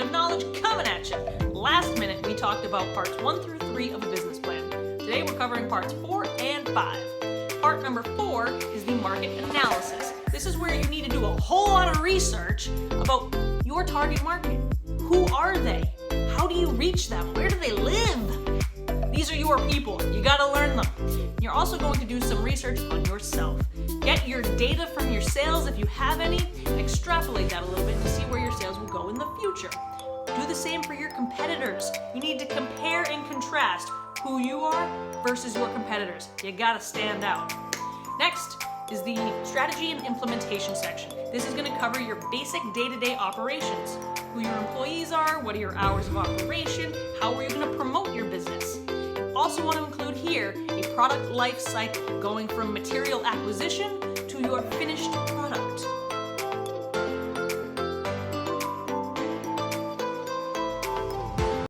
minute of knowledge coming at you. Last minute, we talked about parts 1 through 3 of a business plan. Today, we're covering parts 4 and 5. Part number 4 is the market analysis. This is where you need to do a whole lot of research about your target market. Who are they? How do you reach them? Where do they live? These are your people. You gotta learn them. You're also going to do some research on yourself. Get your data from your sales if you have any, and extrapolate that a little bit to see where your sales will go in the future. Do the same for your competitors. You need to compare and contrast who you are versus your competitors. You gotta stand out. Next is the strategy and implementation section. This is gonna cover your basic day-to-day operations. Who your employees are, what are your hours of operation, how are you gonna promote your business. Also want to include here a product life cycle going from material acquisition to your finished product.